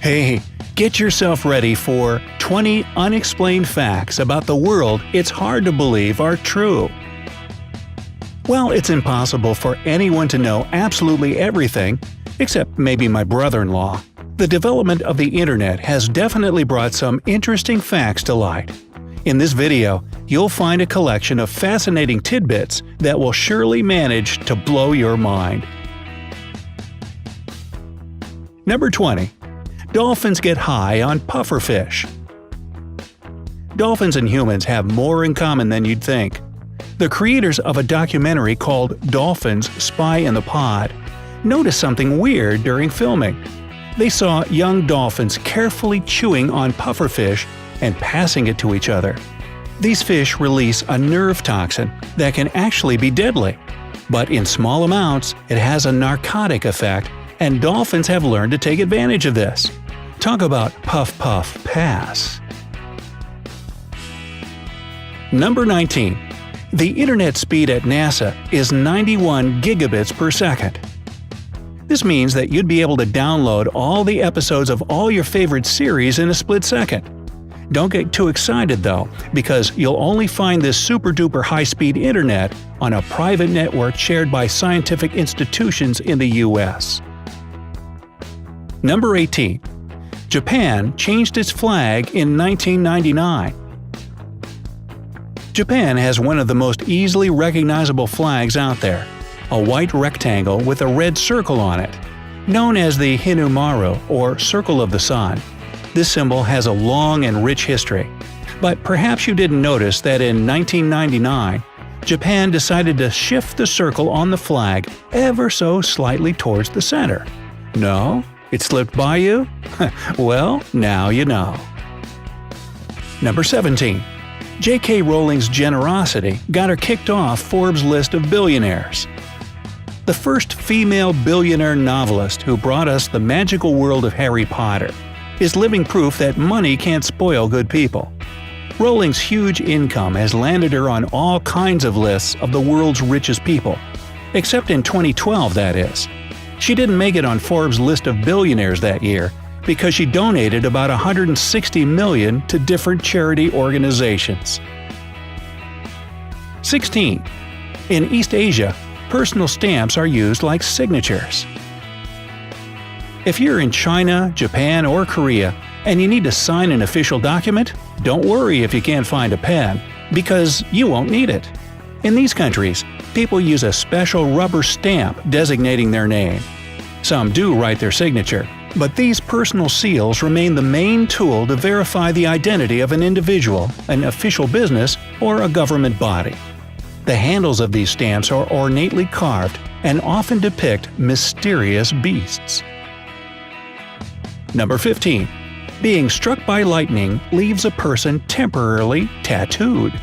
Hey, get yourself ready for 20 unexplained facts about the world it's hard to believe are true. Well, it's impossible for anyone to know absolutely everything, except maybe my brother-in-law. The development of the internet has definitely brought some interesting facts to light. In this video, you'll find a collection of fascinating tidbits that will surely manage to blow your mind. Number 20. Dolphins get high on pufferfish. Dolphins and humans have more in common than you'd think. The creators of a documentary called Dolphins Spy in the Pod noticed something weird during filming. They saw young dolphins carefully chewing on pufferfish and passing it to each other. These fish release a nerve toxin that can actually be deadly, but in small amounts it has a narcotic effect, and dolphins have learned to take advantage of this. Talk about puff puff pass. Number 19. The internet speed at NASA is 91 gigabits per second. This means that you'd be able to download all the episodes of all your favorite series in a split second. Don't get too excited though, because you'll only find this super-duper high-speed internet on a private network shared by scientific institutions in the US. Number 18. Japan changed its flag in 1999. Japan has one of the most easily recognizable flags out there, a white rectangle with a red circle on it, known as the Hinumaru, or Circle of the Sun. This symbol has a long and rich history, but perhaps you didn't notice that in 1999, Japan decided to shift the circle on the flag ever so slightly towards the center. No? It slipped by you? Well, now you know. Number 17. J.K. Rowling's generosity got her kicked off Forbes' list of billionaires. The first female billionaire novelist who brought us the magical world of Harry Potter is living proof that money can't spoil good people. Rowling's huge income has landed her on all kinds of lists of the world's richest people. Except in 2012, that is. She didn't make it on Forbes' list of billionaires that year because she donated about $160 million to different charity organizations. 16. In East Asia, personal stamps are used like signatures. If you're in China, Japan, or Korea and you need to sign an official document, don't worry if you can't find a pen, because you won't need it. In these countries, people use a special rubber stamp designating their name. Some do write their signature, but these personal seals remain the main tool to verify the identity of an individual, an official business, or a government body. The handles of these stamps are ornately carved and often depict mysterious beasts. Number 15. Being struck by lightning leaves a person temporarily tattooed.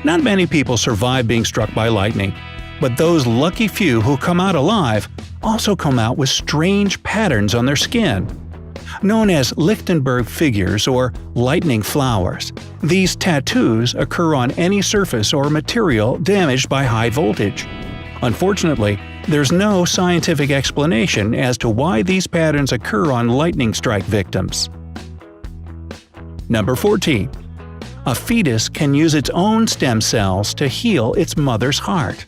Not many people survive being struck by lightning, but those lucky few who come out alive also come out with strange patterns on their skin. Known as Lichtenberg figures or lightning flowers, these tattoos occur on any surface or material damaged by high voltage. Unfortunately, there's no scientific explanation as to why these patterns occur on lightning strike victims. Number 14. A fetus can use its own stem cells to heal its mother's heart.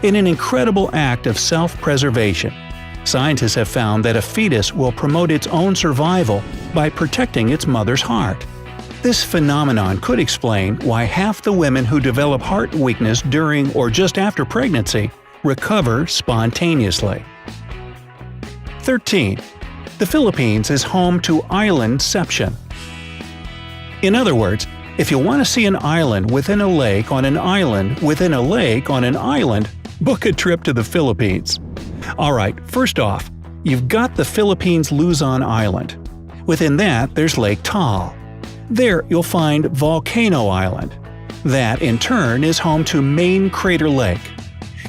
In an incredible act of self-preservation, scientists have found that a fetus will promote its own survival by protecting its mother's heart. This phenomenon could explain why half the women who develop heart weakness during or just after pregnancy recover spontaneously. 13. The Philippines is home to islandception. In other words, if you want to see an island within a lake on an island within a lake on an island, book a trip to the Philippines. Alright, first off, you've got the Philippines Luzon Island. Within that, there's Lake Taal. There you'll find Volcano Island. That, in turn, is home to Main Crater Lake.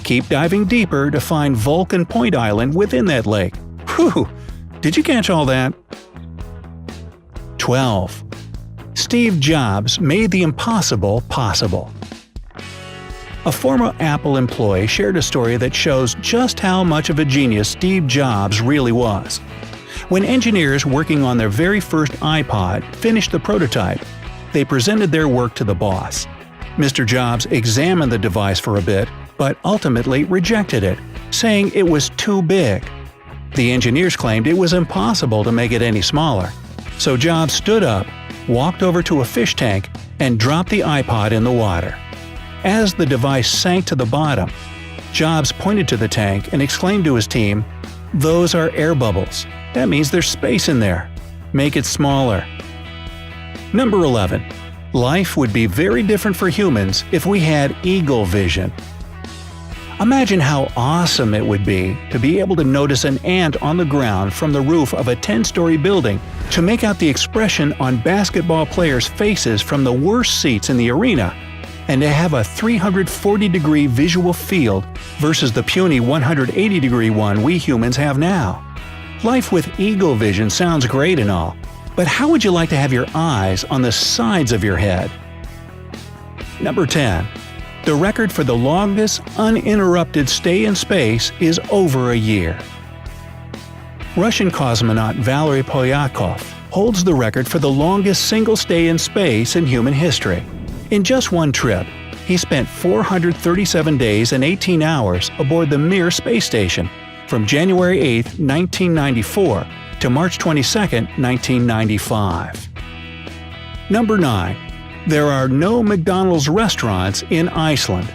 Keep diving deeper to find Vulcan Point Island within that lake. Whew! Did you catch all that? 12. Steve Jobs made the impossible possible. A former Apple employee shared a story that shows just how much of a genius Steve Jobs really was. When engineers working on their very first iPod finished the prototype, they presented their work to the boss. Mr. Jobs examined the device for a bit, but ultimately rejected it, saying it was too big. The engineers claimed it was impossible to make it any smaller. So Jobs stood up, walked over to a fish tank, and dropped the iPod in the water. As the device sank to the bottom, Jobs pointed to the tank and exclaimed to his team, "Those are air bubbles. That means there's space in there. Make it smaller." Number 11. Life would be very different for humans if we had eagle vision. Imagine how awesome it would be to be able to notice an ant on the ground from the roof of a 10-story building, to make out the expression on basketball players' faces from the worst seats in the arena, and to have a 340-degree visual field versus the puny 180-degree one we humans have now. Life with eagle vision sounds great and all, but how would you like to have your eyes on the sides of your head? Number 10. The record for the longest uninterrupted stay in space is over a year. Russian cosmonaut Valery Polyakov holds the record for the longest single stay in space in human history. In just one trip, he spent 437 days and 18 hours aboard the Mir space station from January 8, 1994 to March 22, 1995. Number 9. There are no McDonald's restaurants in Iceland.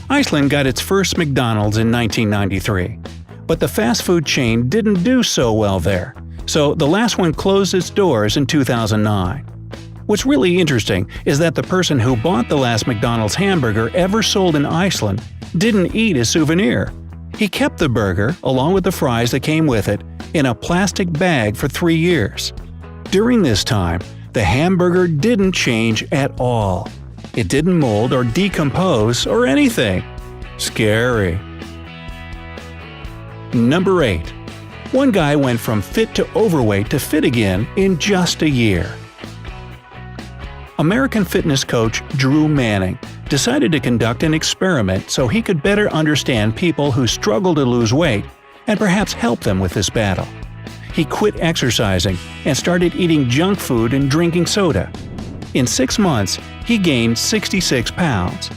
Iceland got its first McDonald's in 1993, but the fast food chain didn't do so well there, so the last one closed its doors in 2009. What's really interesting is that the person who bought the last McDonald's hamburger ever sold in Iceland didn't eat a souvenir. He kept the burger, along with the fries that came with it, in a plastic bag for 3 years. During this time, the hamburger didn't change at all. It didn't mold or decompose or anything. Scary. Number 8. One guy went from fit to overweight to fit again in just a year. American fitness coach Drew Manning decided to conduct an experiment so he could better understand people who struggle to lose weight and perhaps help them with this battle. He quit exercising and started eating junk food and drinking soda. In 6 months, he gained 66 pounds.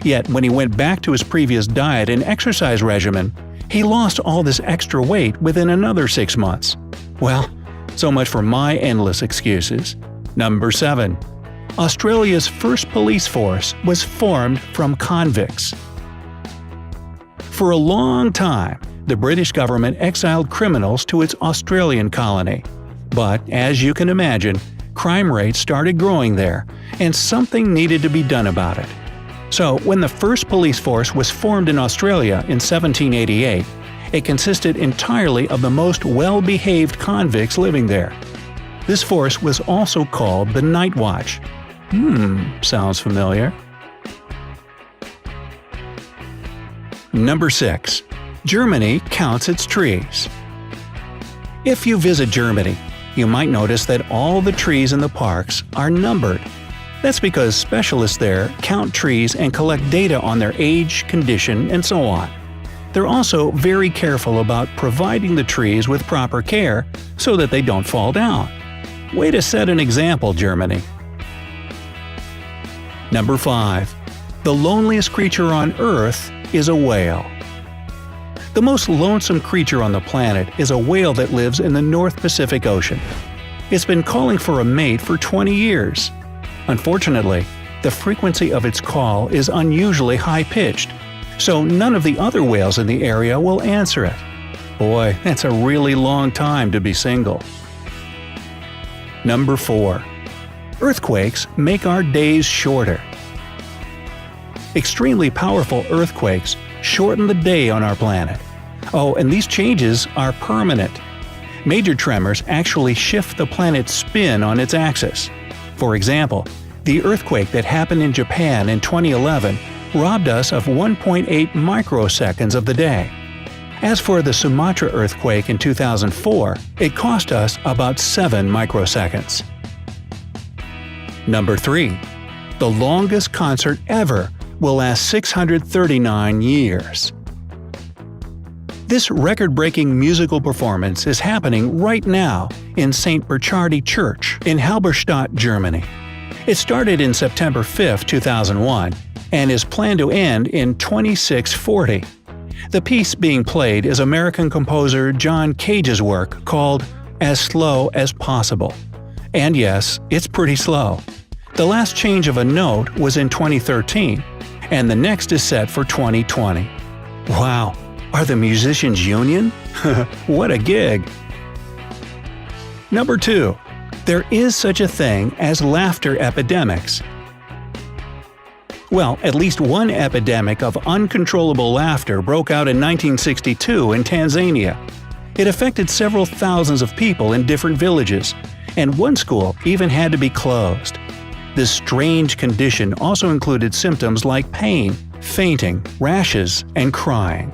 Yet when he went back to his previous diet and exercise regimen, he lost all this extra weight within another 6 months. Well, so much for my endless excuses. Number 7. Australia's first police force was formed from convicts. For a long time, the British government exiled criminals to its Australian colony. But, as you can imagine, crime rates started growing there, and something needed to be done about it. So, when the first police force was formed in Australia in 1788, it consisted entirely of the most well-behaved convicts living there. This force was also called the Night Watch. Sounds familiar. Number 6. Germany counts its trees. If you visit Germany, you might notice that all the trees in the parks are numbered. That's because specialists there count trees and collect data on their age, condition, and so on. They're also very careful about providing the trees with proper care so that they don't fall down. Way to set an example, Germany. Number 5. The loneliest creature on Earth is a whale. The most lonesome creature on the planet is a whale that lives in the North Pacific Ocean. It's been calling for a mate for 20 years. Unfortunately, the frequency of its call is unusually high-pitched, so none of the other whales in the area will answer it. Boy, that's a really long time to be single. Number 4. Earthquakes make our days shorter. Extremely powerful earthquakes shorten the day on our planet. Oh, and these changes are permanent. Major tremors actually shift the planet's spin on its axis. For example, the earthquake that happened in Japan in 2011 robbed us of 1.8 microseconds of the day. As for the Sumatra earthquake in 2004, it cost us about 7 microseconds. Number 3. The longest concert ever will last 639 years. This record-breaking musical performance is happening right now in St. Burchardi Church in Halberstadt, Germany. It started in September 5, 2001, and is planned to end in 2640. The piece being played is American composer John Cage's work called As Slow as Possible. And yes, it's pretty slow. The last change of a note was in 2013, and the next is set for 2020. Wow, are the musicians union? What a gig! Number 2. There is such a thing as laughter epidemics. Well, at least one epidemic of uncontrollable laughter broke out in 1962 in Tanzania. It affected several thousands of people in different villages, and one school even had to be closed. This strange condition also included symptoms like pain, fainting, rashes, and crying.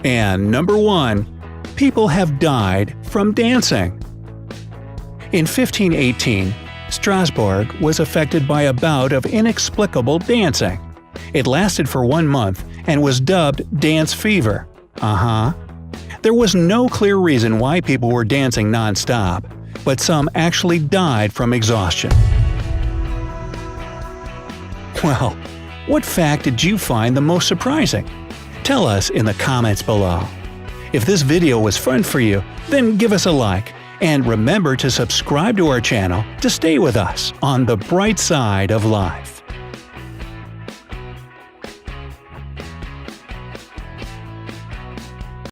And number 1. People have died from dancing. In 1518, Strasbourg was affected by a bout of inexplicable dancing. It lasted for 1 month and was dubbed dance fever. There was no clear reason why people were dancing non-stop, but some actually died from exhaustion. Well, what fact did you find the most surprising? Tell us in the comments below. If this video was fun for you, then give us a like, and remember to subscribe to our channel to stay with us on the bright side of life.